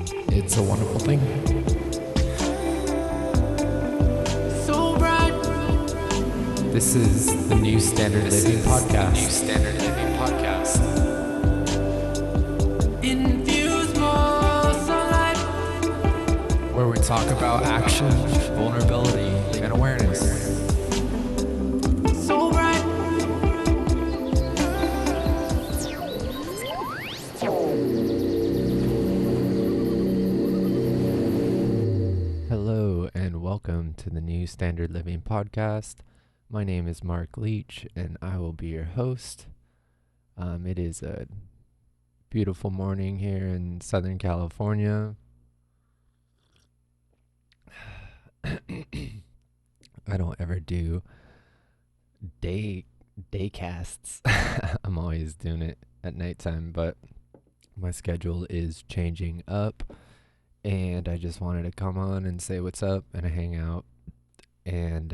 It's a wonderful thing. So bright. This is the New Standard Living Podcast. Infuse more sunlight. Where we talk about action, vulnerability, and awareness. So bright. Hello, and welcome to the New Standard Living Podcast. My name is Mark Leach, and I will be your host. It is a beautiful morning here in Southern California. I don't ever do day casts. I'm always doing it at nighttime, but my schedule is changing up, and I just wanted to come on and say what's up and hang out and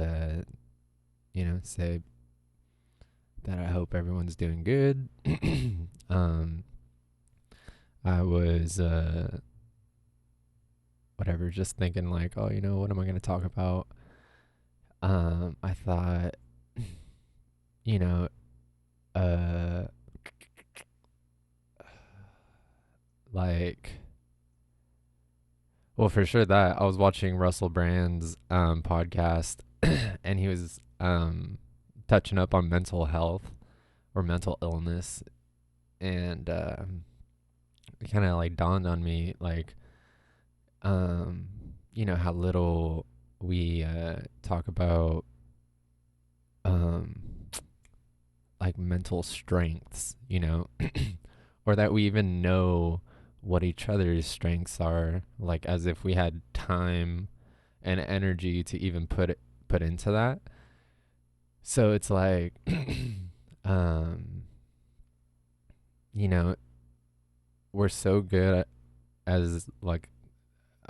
say that I hope everyone's doing good. I was just thinking like, what am I going to talk about? I thought, for sure that I was watching Russell Brand's podcast and he was touching up on mental health or mental illness, and it kind of like dawned on me how little we talk about like mental strengths, or that we even know what each other's strengths are, like as if we had time and energy to even put into that. So it's like we're so good as like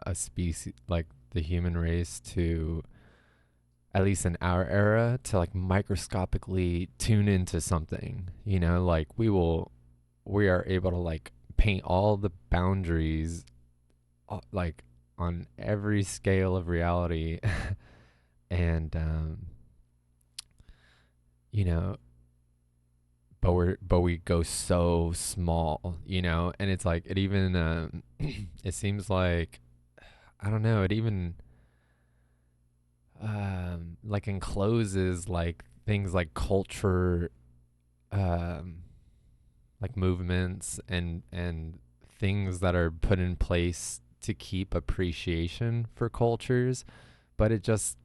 a species, like the human race, to, at least in our era, to like microscopically tune into something, like we are able to like paint all the boundaries like on every scale of reality and but we go so small, and it's like it even it seems like, I don't know, it even like encloses like things like culture, like movements and things that are put in place to keep appreciation for cultures, but it just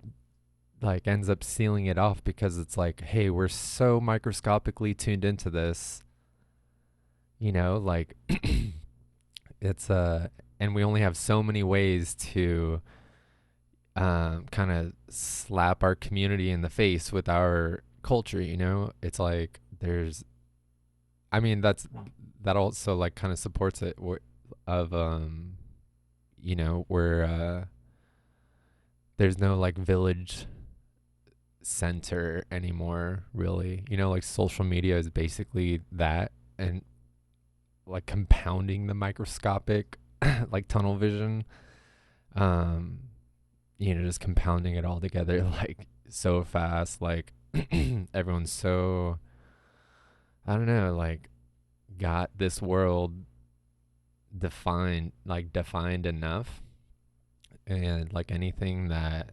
like ends up sealing it off because it's like, hey, we're so microscopically tuned into this, like it's and we only have so many ways to kind of slap our community in the face with our culture. It's like that also like kind of supports it where there's no like village center anymore, really. Like social media is basically that, and like compounding the microscopic like tunnel vision, just compounding it all together like so fast, like everyone's so, I don't know, like got this world defined enough, and like anything that,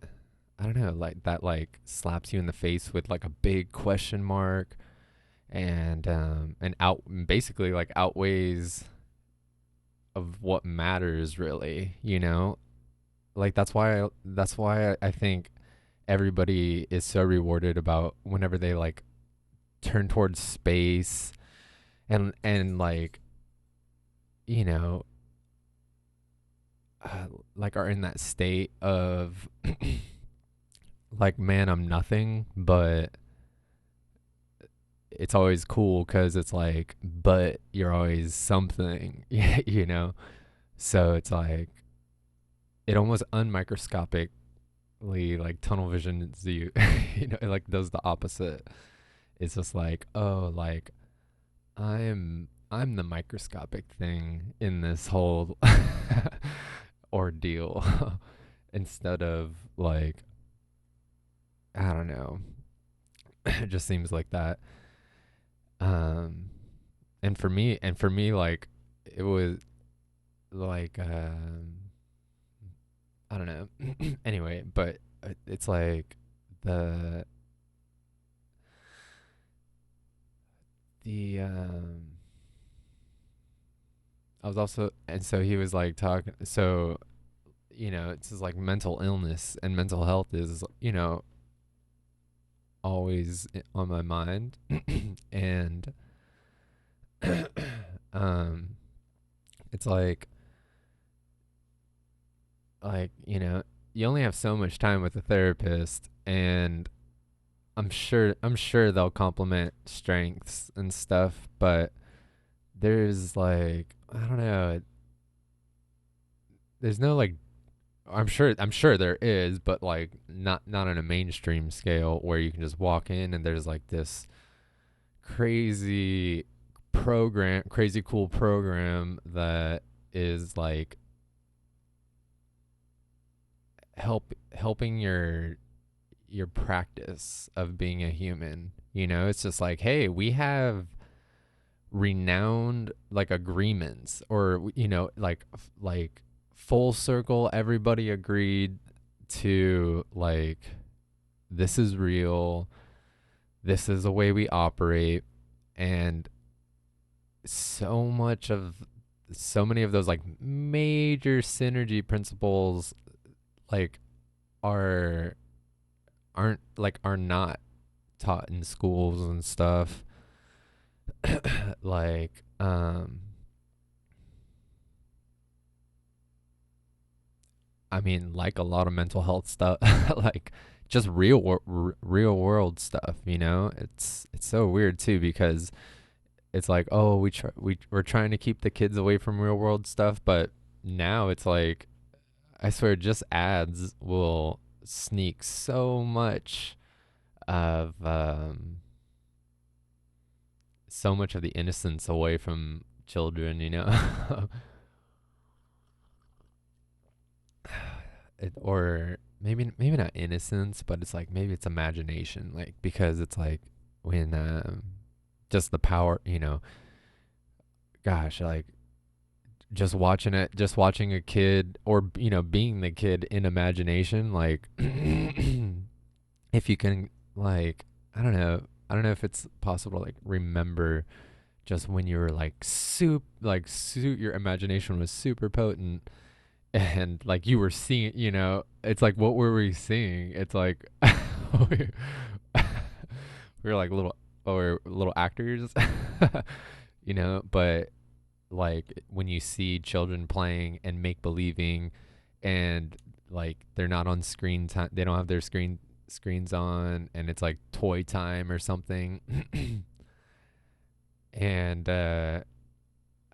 I don't know, like that like slaps you in the face with like a big question mark and basically like outweighs of what matters, really, like that's why I think everybody is so rewarded about whenever they like turn towards space and like like are in that state of like, man, I'm nothing, but it's always cool because it's like, but you're always something. So it's like it almost unmicroscopically like tunnel visions you. It like does the opposite. It's just like, oh, like I'm I'm the microscopic thing in this whole ordeal instead of like, I don't know. It just seems like that. Um and for me like it was like I don't know. Anyway, but it's like the the I was also, and so he was like talking, so it's just like mental illness and mental health is always on my mind. And um it's like you only have so much time with a therapist, and I'm sure they'll complement strengths and stuff, but there's like, I don't know, there's no like, I'm sure there is, but like not on a mainstream scale where you can just walk in and there's like this crazy crazy cool program that is like helping your practice of being a human. It's just like, hey, we have renowned like agreements, or like full circle, everybody agreed to like, this is real, this is the way we operate. And so much of so many of those like major synergy principles like are are not taught in schools and stuff. like I mean, like a lot of mental health stuff, like just real world stuff. It's so weird too, because it's like, oh, we're trying to keep the kids away from real world stuff, but now it's like, I swear, just ads will sneak so much of so much of the innocence away from children. Or maybe not innocence, but it's like maybe it's imagination, like, because it's like when just the power, gosh, like just watching a kid, or being the kid in imagination, like if you can, like, I don't know if it's possible to like remember just when you were like your imagination was super potent, and like you were seeing, it's like, what were we seeing? It's like we were like little actors. But like when you see children playing and make believing, and like they're not on screen time, they don't have their screens on, and it's like toy time or something. And I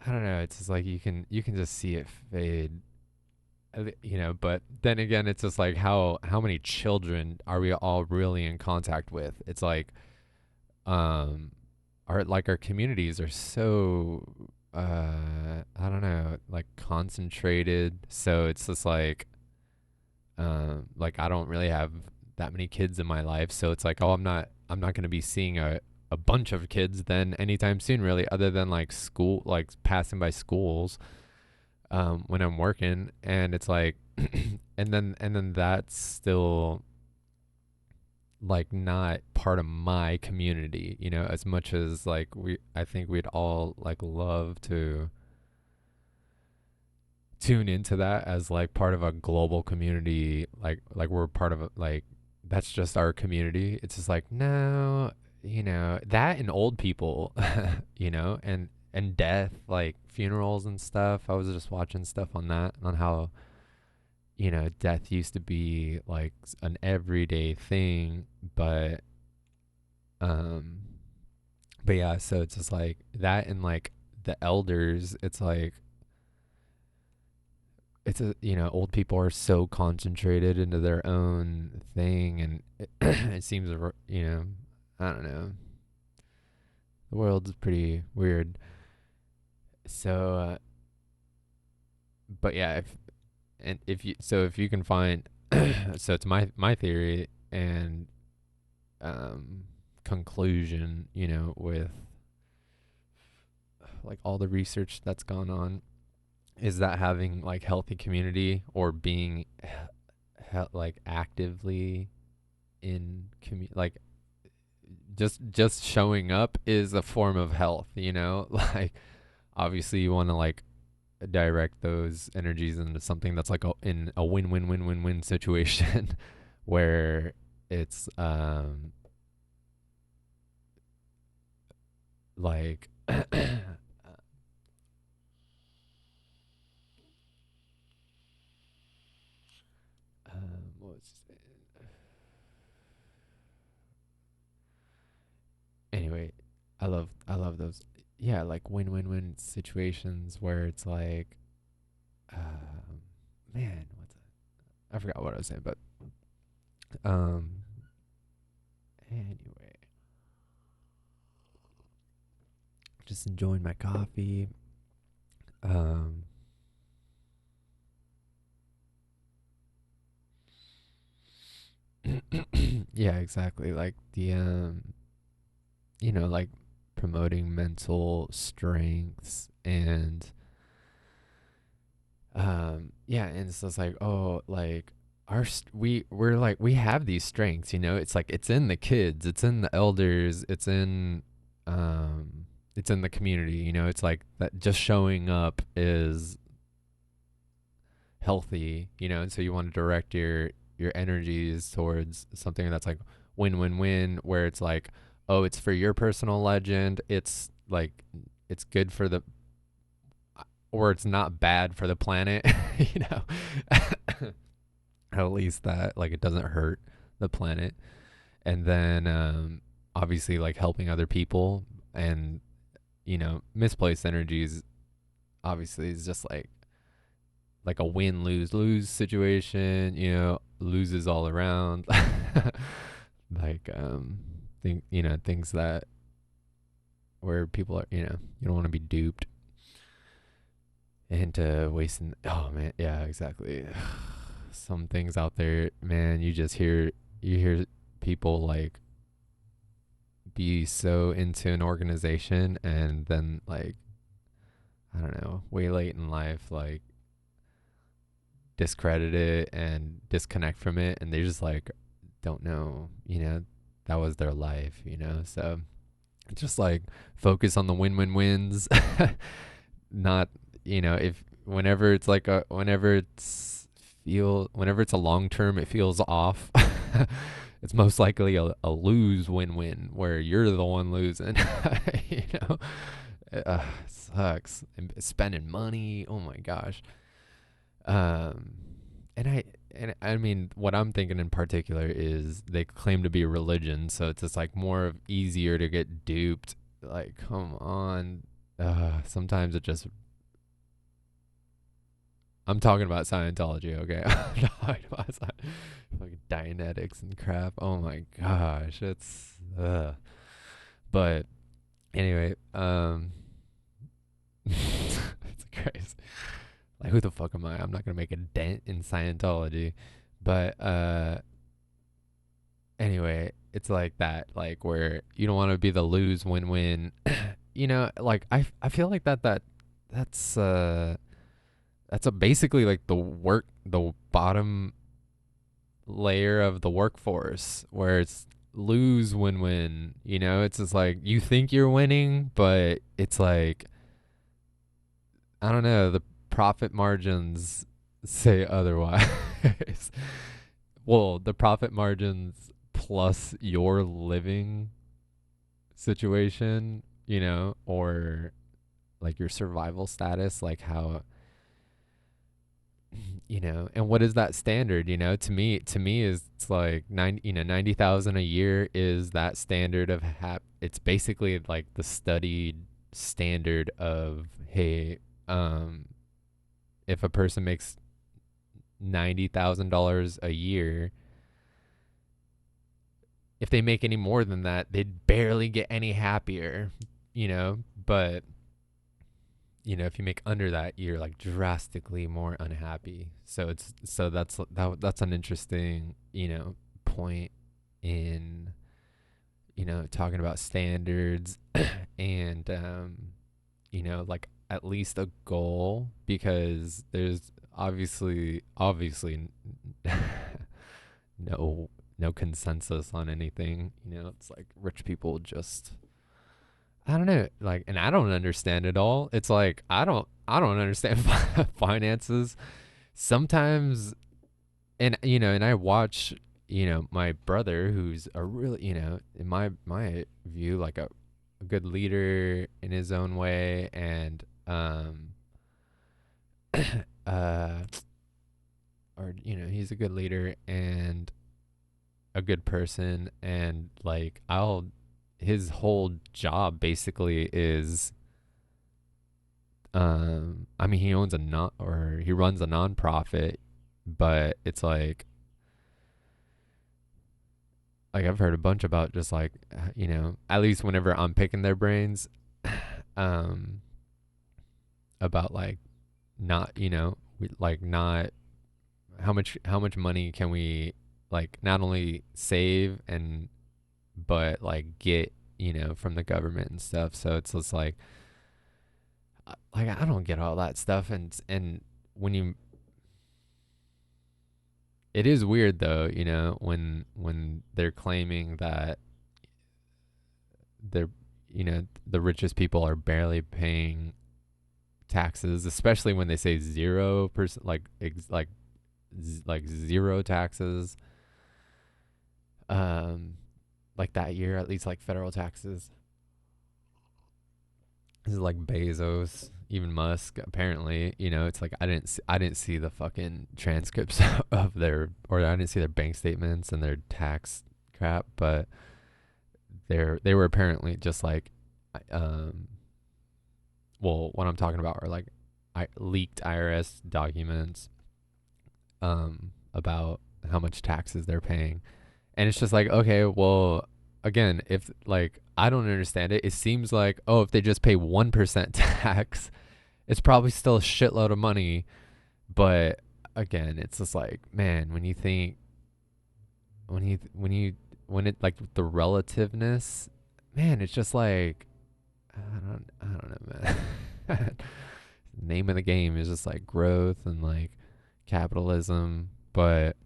don't know, it's just like you can just see it fade. But then again, it's just like, how many children are we all really in contact with? It's like, um our communities are so, I don't know, like concentrated, so it's just like I don't really have that many kids in my life, so it's like, oh, I'm not going to be seeing a bunch of kids then anytime soon, really, other than like school, like passing by schools when I'm working. And it's like and then that's still like not part of my community, as much as like I think we'd all like love to tune into that as like part of a global community, like we're part of like that's just our community. It's just like, no, that, and old people, and death, like funerals and stuff. I was just watching stuff on that, on how death used to be like an everyday thing, um but yeah, so it's just like that, and like the elders, it's like, old people are so concentrated into their own thing, and it seems, I don't know, the world's pretty weird. So, but yeah, if you can find, so it's my theory and um, conclusion, with like all the research that's gone on, is that having like healthy community or being like actively in like just showing up is a form of health, like obviously you want to like direct those energies into something that's like in a win-win-win-win-win situation where it's like what was it? Anyway, I love those, yeah, like win-win-win situations where it's like um man, I forgot what I was saying, but um anyway, just enjoying my coffee. um yeah, exactly, like the like promoting mental strengths and yeah, and it's just like, oh, like we're like we have these strengths, it's like it's in the kids, it's in the elders, it's in the community, it's like that just showing up is healthy, and so you want to direct your energies towards something that's like win-win-win, where it's like, oh, it's for your personal legend, it's like it's good for the, or it's not bad for the planet, you know. At least that like it doesn't hurt the planet. And then obviously like helping other people, and misplaced energies obviously is just like a win lose lose situation, loses all around. Like things that where people are, you don't want to be duped into wasting. Oh man, yeah, exactly. Some things out there, man, you hear people like be so into an organization and then like I don't know, way late in life like discredit it and disconnect from it, and they just like don't know, that was their life, so just like focus on the win-win-wins. Not, if whenever it's like a whenever it's a long term it feels off. It's most likely a lose win-win where you're the one losing. you know Sucks. And spending money, oh my gosh. um and I mean, what I'm thinking in particular is they claim to be a religion, so it's just like more of easier to get duped. Like, come on. Sometimes it just, I'm talking about Scientology, okay? I'm talking about like Dianetics and crap. Oh my gosh, it's but anyway, it's crazy. Like, who the fuck am I? I'm not gonna make a dent in Scientology, but anyway, it's like that, like where you don't want to be the lose win win. Like I feel like that's basically like the bottom layer of the workforce, where it's lose win win. It's just like you think you're winning, but it's like, I don't know, the profit margins say otherwise. Well, the profit margins plus your living situation, or like your survival status, like how, and what is that standard, to me is, it's like 90,000 a year is that standard of it's basically like the studied standard of, hey, um if a person makes $90,000 a year, if they make any more than that, they'd barely get any happier, But if you make under that, you're like drastically more unhappy. So that's an interesting, point in, talking about standards and like at least a goal, because there's obviously no consensus on anything. It's like rich people just, I don't know, like, and I don't understand it all. It's like I don't understand finances sometimes. And and I watch, my brother, who's a really, in my view, like a good leader in his own way, and uh or he's a good leader and a good person, and like I'll his whole job basically is, I mean, he owns a non or he runs a nonprofit, but it's like I've heard a bunch about just like, at least whenever I'm picking their brains, um about like not, like not how much money can we like not only save and but like get, from the government and stuff. So it's just like I don't get all that stuff. And when you it is weird though, when they're claiming that they're, the richest people are barely paying taxes, especially when they say 0%, like zero taxes, um like that year, at least like federal taxes. This is like Bezos, even Musk. Apparently, it's like I didn't see the fucking transcripts of their, or I didn't see their bank statements and their tax crap, but they were apparently just like, um, well, what I'm talking about are like leaked IRS documents, about how much taxes they're paying, and it's just like, okay, well, again, if like I don't understand it, it seems like, oh, if they just pay 1% tax, it's probably still a shitload of money. But again, it's just like, man, when you think, when it like the relativeness, man, it's just like, I don't know, man. Name of the game is just like growth and like capitalism, but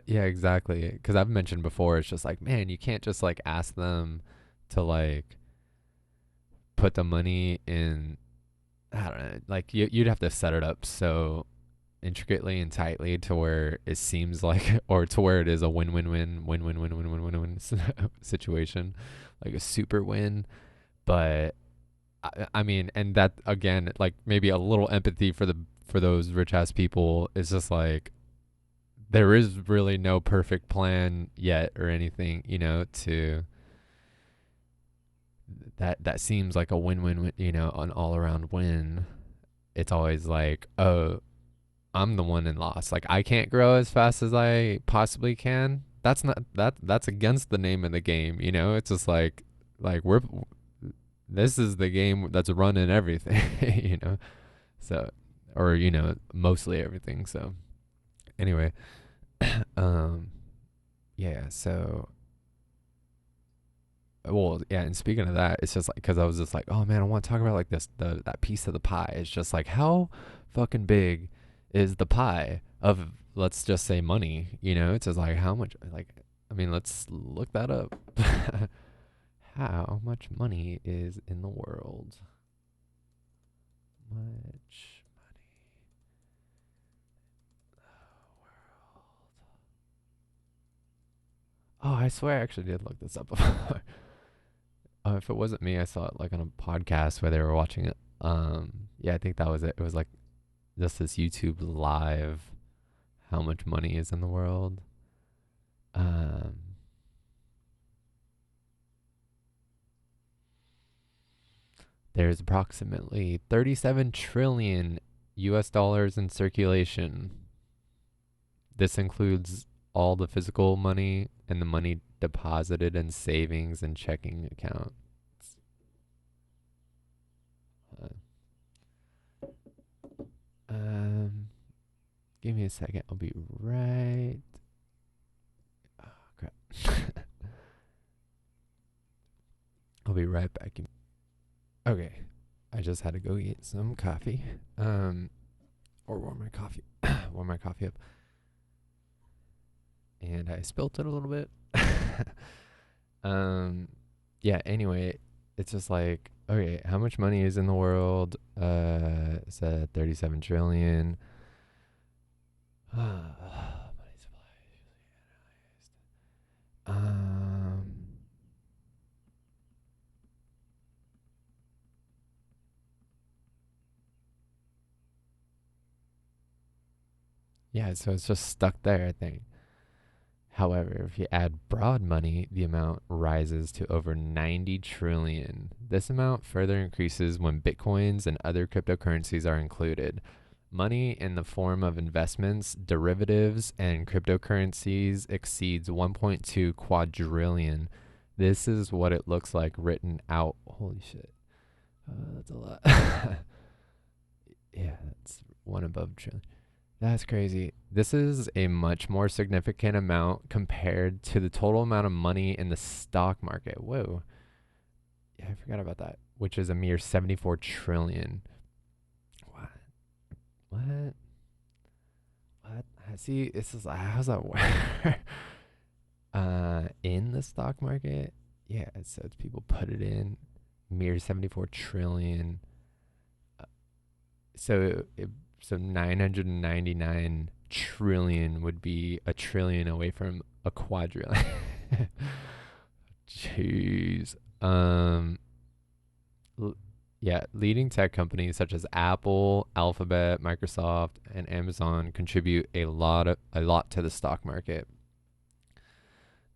yeah, exactly, because I've mentioned before, it's just like, man, you can't just like ask them to like put the money in, I don't know, like you'd have to set it up so intricately and tightly to where it seems like, or to where it is a win-win-win situation, like a super win. But I mean, and that again, like maybe a little empathy for those rich ass people is just like, there is really no perfect plan yet or anything, to that seems like a win-win, an all-around win. It's always like, oh, I'm the one in loss. Like I can't grow as fast as I possibly can. That's not that's against the name of the game, It's just like we're this is the game that's running everything, So, or mostly everything. So anyway, um yeah, so, well, yeah, and speaking of that, it's just like, because I was just like, oh man, I want to talk about like that piece of the pie. It's just like, how fucking big is the pie of, let's just say, money? It's just like, how much, like, I mean, let's look that up. How much money is in the world? Much Oh, I swear I actually did look this up before. If it wasn't me, I saw it like on a podcast where they were watching it. Yeah, I think that was it. It was like just this YouTube live, how much money is in the world. Um, there's approximately 37 trillion US dollars in circulation. This includes all the physical money and the money deposited in savings and checking accounts. Give me a second. I'll be right. Oh, crap. I'll be right back. Okay. I just had to go get some coffee. Or warm my coffee. Warm my coffee up. And I spilt it a little bit. um, yeah. Anyway, it's just like, okay, how much money is in the world? It's at 37 trillion. Money supply is usually analyzed. Yeah, so it's just stuck there, I think. However, if you add broad money, the amount rises to over 90 trillion. This amount further increases when bitcoins and other cryptocurrencies are included. Money in the form of investments, derivatives, and cryptocurrencies exceeds 1.2 quadrillion. This is what it looks like written out. Holy shit. That's a lot. Yeah, that's one above trillion. That's crazy. This is a much more significant amount compared to the total amount of money in the stock market. Whoa. Yeah, I forgot about that, which is a mere 74 trillion. What? What? What? See, this is how's that work? In the stock market? Yeah, so it's people put it in mere 74 trillion. Uh, so so 999 trillion would be a trillion away from a quadrillion. Jeez. Yeah, leading tech companies such as Apple, Alphabet, Microsoft, and Amazon contribute a lot to the stock market.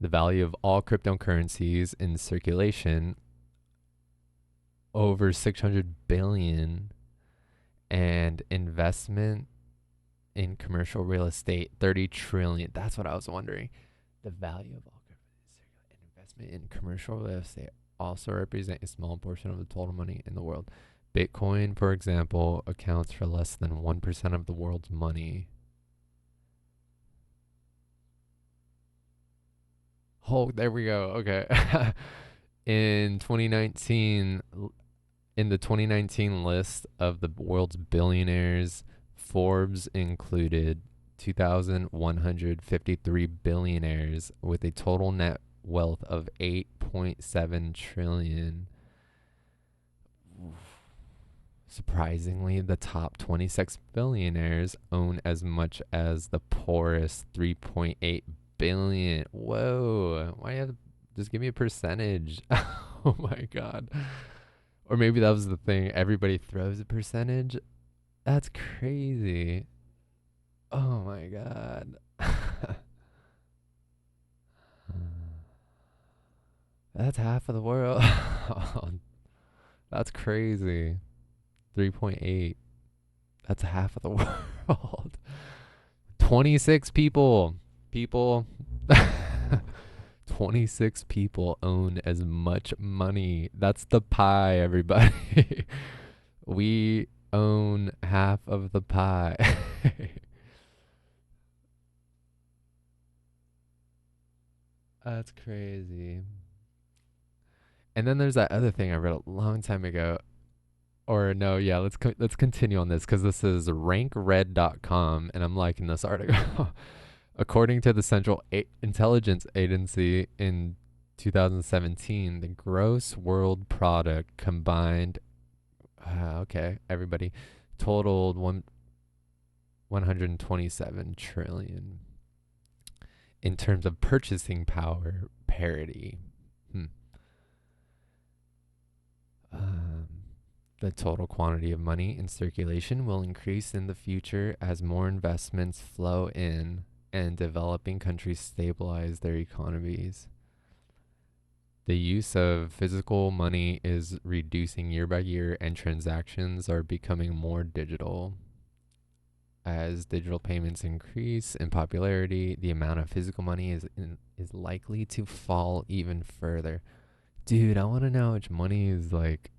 The value of all cryptocurrencies in circulation over 600 billion, and investment in commercial real estate 30 trillion. That's what I was wondering. The value of all cryptocurrencies and investment in commercial real estate also represent a small portion of the total money in the world. Bitcoin, for example, accounts for less than 1% of the world's money. Oh, there we go. Okay. In 2019, in the 2019 list of the world's billionaires, Forbes included 2,153 billionaires with a total net wealth of 8.7 trillion. Surprisingly, the top 26 billionaires own as much as the poorest 3.8 billion. Whoa. Why you have to just give me a percentage? Oh my god. Or maybe that was the thing. Everybody throws a percentage. That's crazy. Oh my god. That's half of the world. That's crazy. 3.8. That's half of the world. 26 people. People. 26 people own as much money. That's the pie, everybody. We own half of the pie. That's crazy. And then there's that other thing I read a long time ago. Or no, yeah, let's continue on this because this is rankred.com and I'm liking this article. According to the Central Intelligence Agency in 2017, the gross world product combined, okay, everybody, totaled 127 trillion in terms of purchasing power parity. Hmm. Um, the total quantity of money in circulation will increase in the future as more investments flow in and developing countries stabilize their economies. The use of physical money is reducing year by year, and transactions are becoming more digital. As digital payments increase in popularity, the amount of physical money is likely to fall even further. Dude, I want to know how much money is like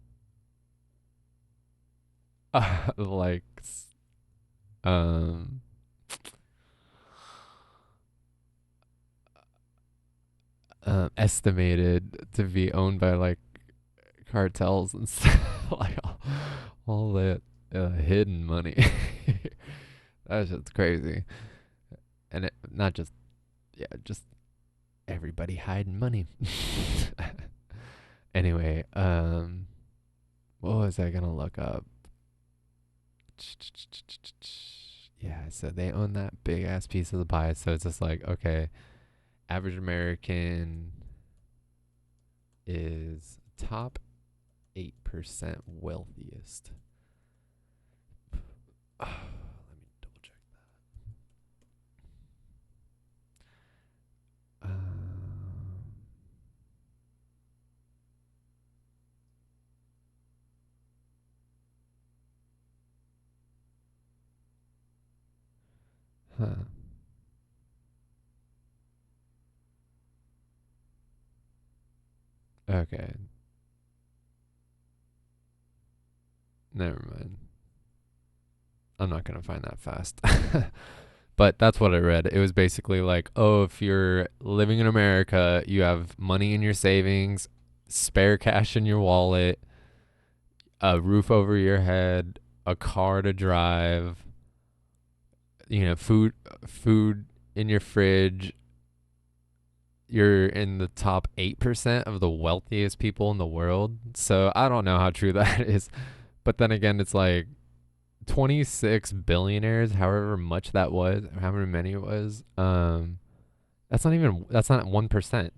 um estimated to be owned by like cartels and stuff, like all that hidden money. That's just crazy. And it, not just, yeah, just everybody hiding money. Anyway, what was I gonna look up? Yeah, so they own that big ass piece of the pie. So it's just like, okay, average American is top 8% wealthiest. Let me double check that. Huh. Okay, never mind. I'm not gonna find that fast. But that's what I read. It was basically like, oh, if you're living in America, you have money in your savings, spare cash in your wallet, a roof over your head, a car to drive, food in your fridge. You're in the top 8% of the wealthiest people in the world. So I don't know how true that is. But then again, it's like 26 billionaires, however much that was, or however many it was. That's not 1%.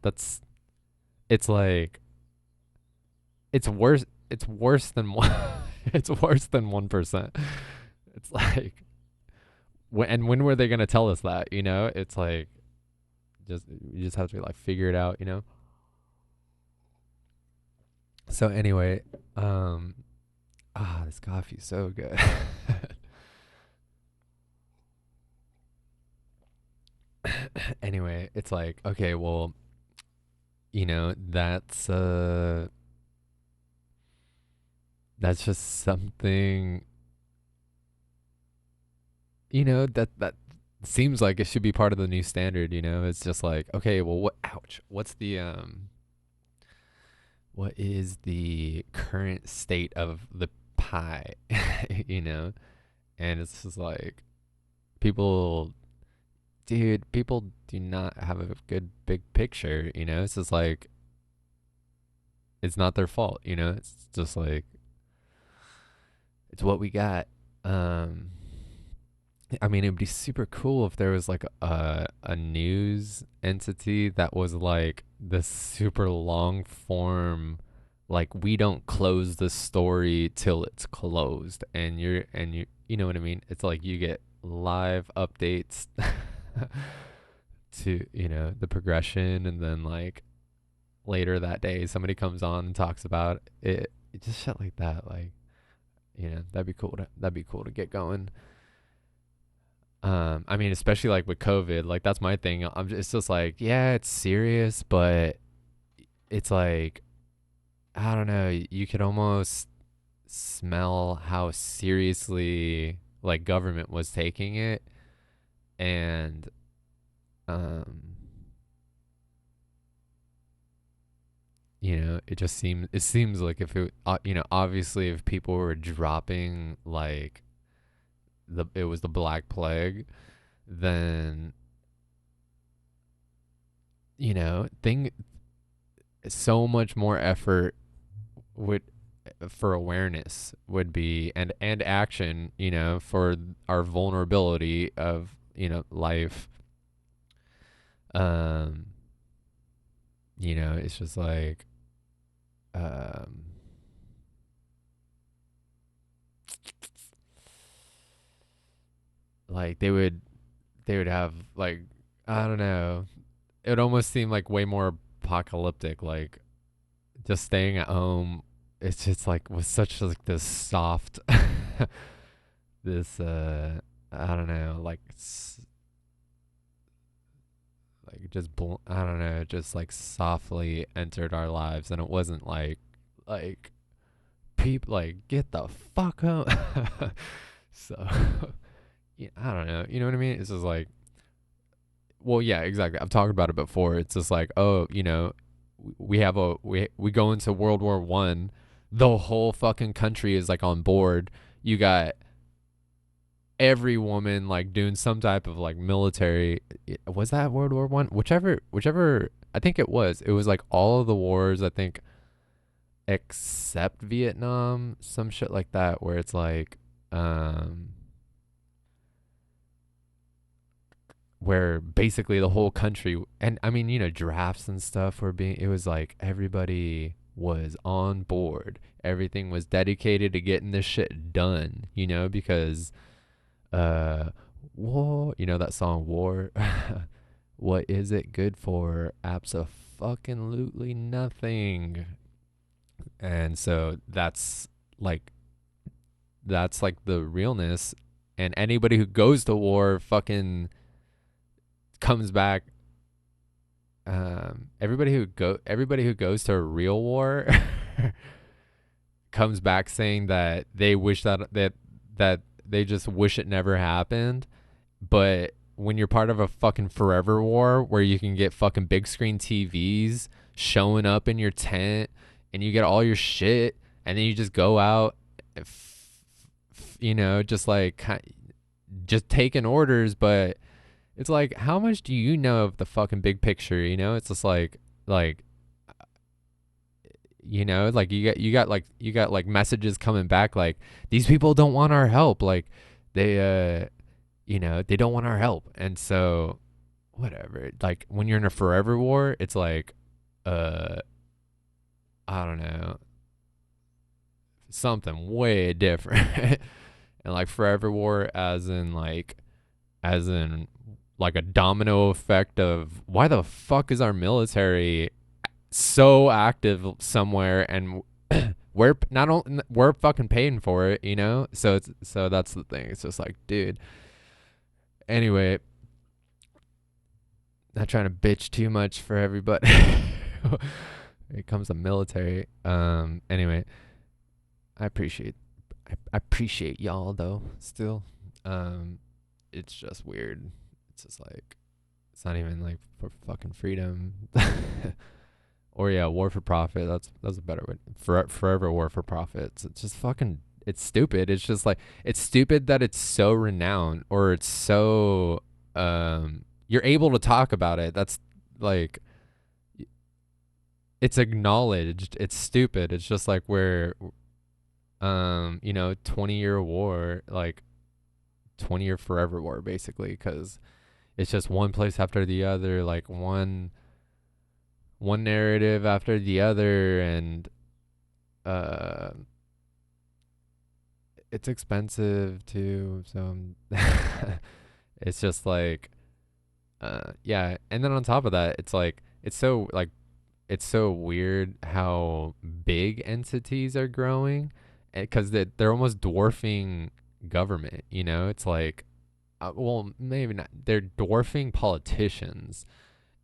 It's like, it's worse. It's worse than one. It's worse than 1%. It's like, and when were they going to tell us that? It's like, you just have to like figure it out. So anyway, this coffee's so good. Anyway, it's like, okay, well, that's just something, that seems like it should be part of the new standard. It's just like, okay, well, what is the current state of the pie? you know and it's just like, people people do not have a good big picture. It's just like, it's not their fault. It's just like, it's what we got. I mean, it'd be super cool if there was like a news entity that was like the super long form, like, we don't close the story till it's closed, and you know what I mean? It's like you get live updates to the progression, and then like later that day somebody comes on and talks about it. It just shit like that, like, that'd be cool to get going. I mean, especially like with COVID, like that's my thing. It's just like, yeah, it's serious, but it's like, I don't know. You could almost smell how seriously like government was taking it, and um, it seems like, if obviously if people were dropping like it was the Black Plague, then thing so much more effort would for awareness would be, and action, for our vulnerability of life. um it's just like, um like they would have like, I don't know, it would almost seem like way more apocalyptic, like just staying at home. It's just like, with such like this soft this I don't know, like just I don't know, just like softly entered our lives, and it wasn't like people like, get the fuck home. So yeah, I don't know, you know what I mean? It's just like, well, yeah, exactly. I've talked about it before. It's just like, oh, we go into World War I, the whole fucking country is like on board. You got every woman like doing some type of like military. Was that World War I? Whichever. I think it was. It was like all of the wars. I think except Vietnam, some shit like that, where it's like, um, where basically the whole country, and I mean, drafts and stuff were being, it was like everybody was on board. Everything was dedicated to getting this shit done, because, uh, war, that song, War, what is it good for? Absolutely nothing. And so that's like the realness. And anybody who goes to war fucking comes back. Everybody who goes to a real war comes back saying that they wish that they just wish it never happened. But when you're part of a fucking forever war where you can get fucking big screen TVs showing up in your tent and you get all your shit, and then you just go out, just like just taking orders. But it's like, how much do you know of the fucking big picture? It's just like like you got like messages coming back like, these people don't want our help, like they they don't want our help. And so whatever, like when you're in a forever war, it's like, uh I don't know, something way different. And like forever war as in like a domino effect of, why the fuck is our military so active somewhere, and we're not only, we're fucking paying for it, so that's the thing. It's just like, dude, anyway, not trying to bitch too much for everybody. It comes to military. Anyway, I appreciate I appreciate y'all though still. It's just weird. It's just like, it's not even like for fucking freedom. Or yeah, war for profit. That's a better word. Forever war for profits. It's just fucking, it's stupid. It's just like, it's stupid that it's so renowned, or it's so you're able to talk about it. That's like, it's acknowledged. It's stupid. It's just like where 20-year war, like 20-year forever war basically, because it's just one place after the other, like one narrative after the other. And uh it's expensive too, so it's just like, yeah. And then on top of that, it's like, it's so weird how big entities are growing, because they're almost dwarfing government. It's like, well, maybe not, they're dwarfing politicians,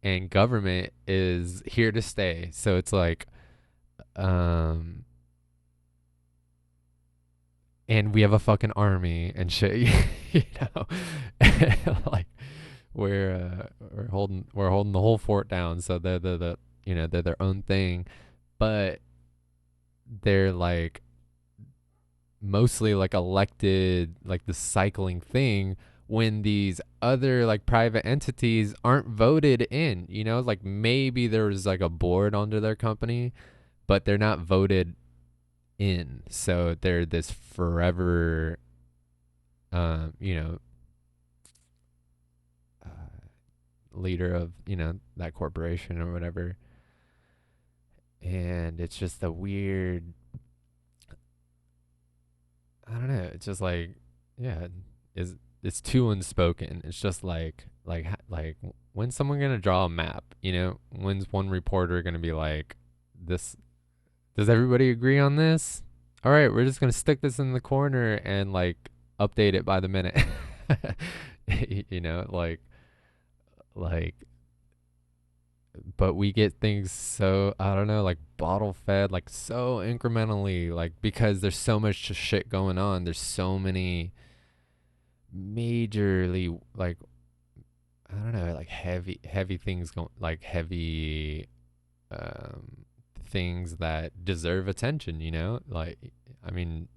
and government is here to stay. So it's like, um and we have a fucking army and shit. know like, we're holding the whole fort down, so they're their own thing. But they're like mostly like elected, like the cycling thing, when these other like private entities aren't voted in. Like maybe there's like a board under their company, but they're not voted in. So they're this forever, you know, uh, leader of, that corporation or whatever. And it's just a weird, I don't know. It's just like, yeah, is it's too unspoken. It's just like when's someone gonna draw a map? When's one reporter gonna be like, this? Does everybody agree on this? All right, we're just gonna stick this in the corner and like update it by the minute. Like, but we get things so, I don't know, like bottle fed, like so incrementally, like because there's so much shit going on. There's so many majorly, like, I don't know, like heavy things going, like heavy um things that deserve attention, you know? Like, I mean,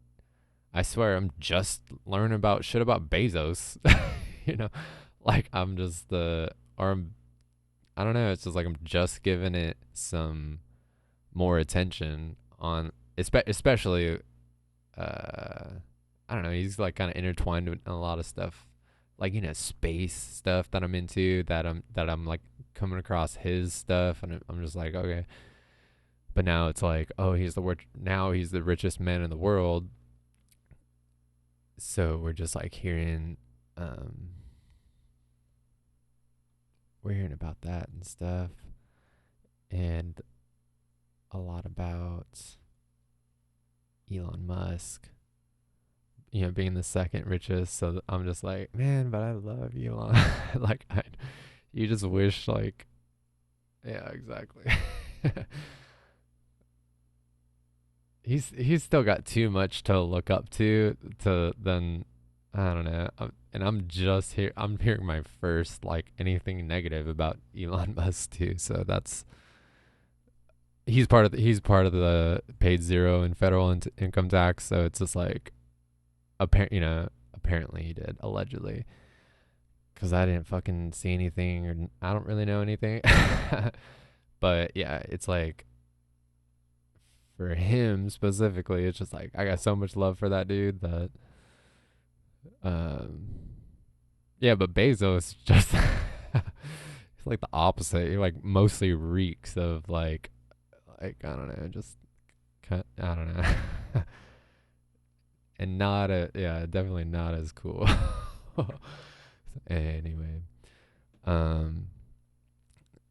I swear I'm just learning about shit about Bezos. You know, like I'm just or I don't know, it's just like I'm just giving it some more attention on, especially I don't know, he's like kind of intertwined with a lot of stuff, like, you know, space stuff that I'm into, that I'm like coming across his stuff, and I'm just like, okay. But now it's like, oh, now he's the richest man in the world. So um we're hearing about that and stuff, and a lot about Elon Musk, you know, being the second richest. So I'm just like, man, but I love Elon. Like, you just wish, like, yeah, exactly. He's still got too much to look up to then, I don't know. And I'm just here. I'm hearing my first like anything negative about Elon Musk too. So that's he's part of the paid zero in federal income tax. So it's just like, apparently he did, allegedly, because I didn't fucking see anything, or I don't really know anything. But yeah, it's like, for him specifically, it's just like I got so much love for that dude that, um yeah, but Bezos just he's like the opposite. He like mostly reeks of like I don't know, just I don't know. And not yeah, definitely not as cool. Anyway, um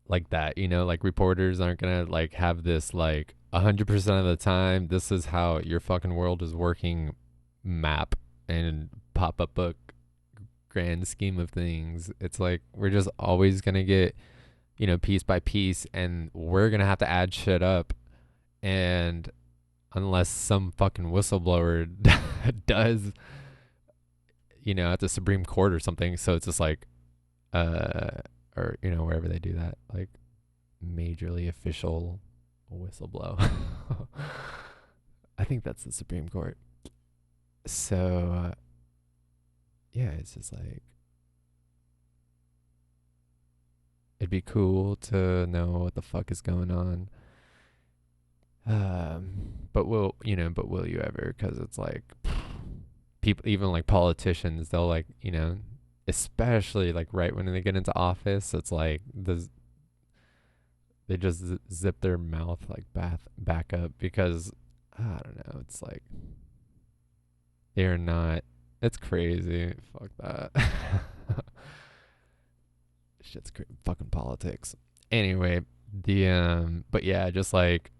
like that, you know, like reporters aren't gonna like have this like 100% of the time this is how your fucking world is working map and pop up a grand scheme of things. It's like we're just always gonna get, you know, piece by piece, and we're gonna have to add shit up. And unless some fucking whistleblower does, you know, at the Supreme Court or something, so it's just like, uh, or, you know, wherever they do that, like majorly official whistleblow. I think that's the Supreme Court. So, yeah, it's just like, it'd be cool to know what the fuck is going on. But will you ever? Because it's like, people, even like politicians, they'll like, you know, especially like right when they get into office, it's like they just zip their mouth like back up, because I don't know, it's like they're not. It's crazy. Fuck that. Fucking politics. Anyway, but yeah, just like,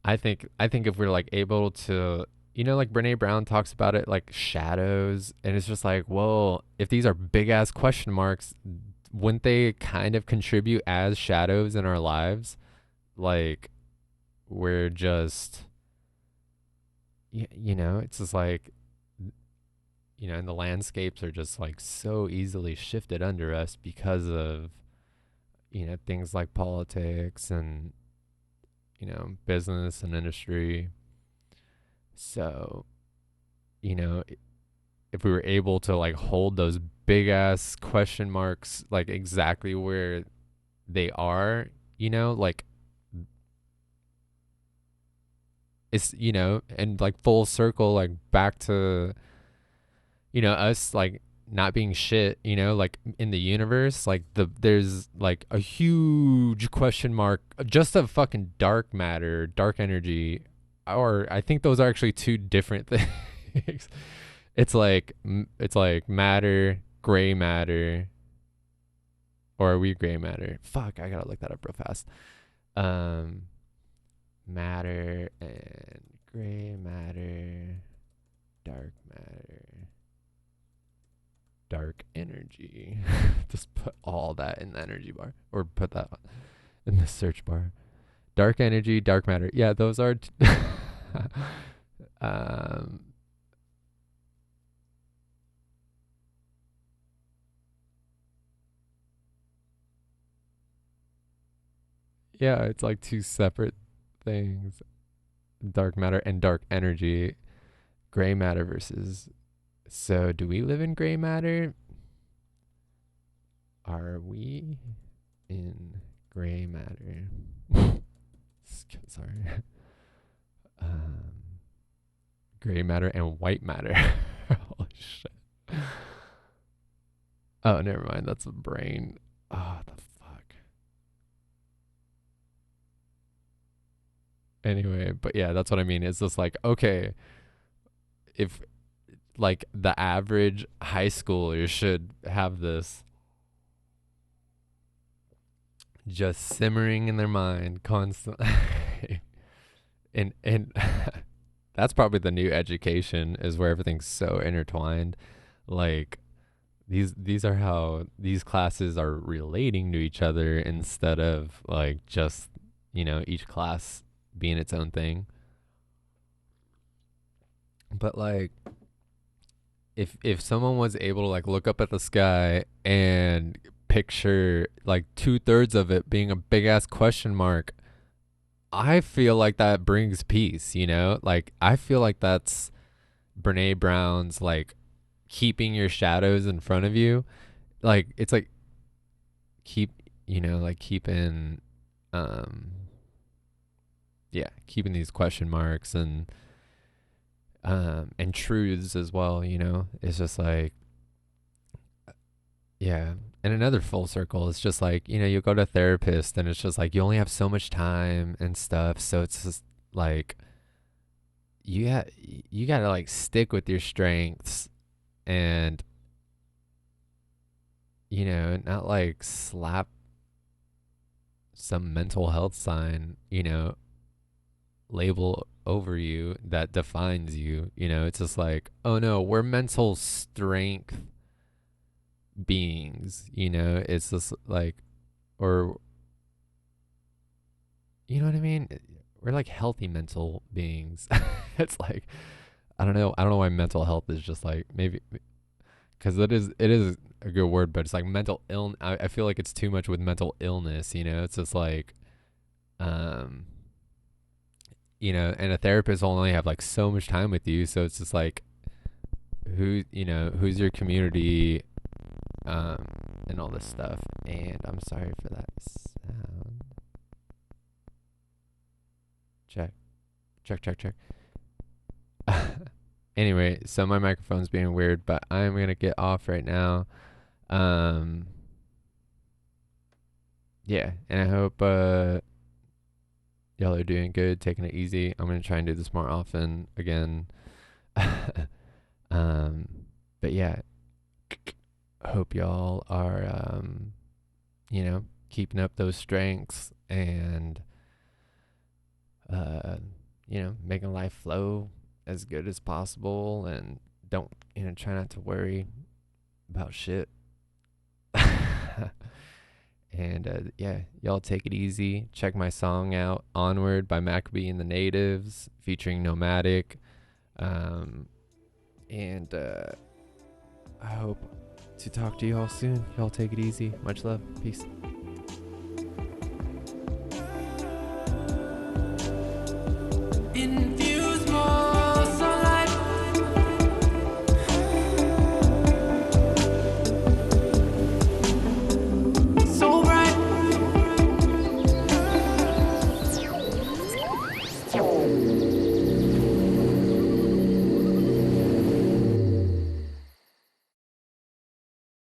I think if we're like able to, you know, like Brene Brown talks about it, like shadows, and it's just like, well, if these are big ass question marks, wouldn't they kind of contribute as shadows in our lives? Like, we're just, you know, it's just like, you know, and the landscapes are just like so easily shifted under us because of, you know, things like politics and, you know, business and industry. So, you know, if we were able to like hold those big ass question marks like exactly where they are, you know, like, it's, you know, and like full circle, like back to, you know, us like not being shit, you know, like in the universe, like there's like a huge question mark, just of fucking dark matter, dark energy, or I think those are actually two different things. It's like matter, gray matter, or are we gray matter? Fuck, I gotta look that up real fast. Um, Matter and gray matter, dark matter, dark energy. Just put all that in the energy bar, or put that in the search bar. Dark energy, dark matter. Yeah, those are. Um, Yeah, it's like two separate things. Dark matter and dark energy. Gray matter versus. So, do we live in gray matter? Are we in gray matter? Sorry. Um, Gray matter and white matter. Holy shit. Oh, never mind. That's a brain. Oh, the fuck. Anyway, but yeah, that's what I mean. It's just like, okay, if like the average high schooler should have this just simmering in their mind constantly. And that's probably the new education is where everything's so intertwined. Like these are how these classes are relating to each other instead of like just, each class being its own thing. But like if someone was able to like look up at the sky and picture like 2/3 of it being a big ass question mark, I feel like that brings peace, Like I feel like that's Brene Brown's like keeping your shadows in front of you. Like it's like keep like keeping um yeah, keeping these question marks and truths as well, It's just like yeah. And another full circle is just like, you go to a therapist and it's just like you only have so much time and stuff. So it's just like you gotta like stick with your strengths and not like slap some mental health sign, label over you that defines you. It's just like, oh no, we're mental strength beings, It's just like, or, you know what I mean? We're like healthy mental beings. It's like, I don't know. I don't know why mental health is just like, maybe, because it is a good word, but it's like mental ill. I feel like it's too much with mental illness, It's just like, um, and a therapist will only have like so much time with you. So it's just like, who's your community, um, and all this stuff. And I'm sorry for that sound. Check, check, check, check. Anyway, so my microphone's being weird, but I'm gonna get off right now. Um, yeah, and I hope y'all are doing good, taking it easy. I'm gonna try and do this more often again. um, but yeah, hope y'all are keeping up those strengths and uh, making life flow as good as possible, and don't try not to worry about shit. And yeah, y'all take it easy. Check my song out, Onward by Maccabee and the Natives, featuring Nomadic. And I hope to talk to you all soon. Y'all take it easy. Much love. Peace.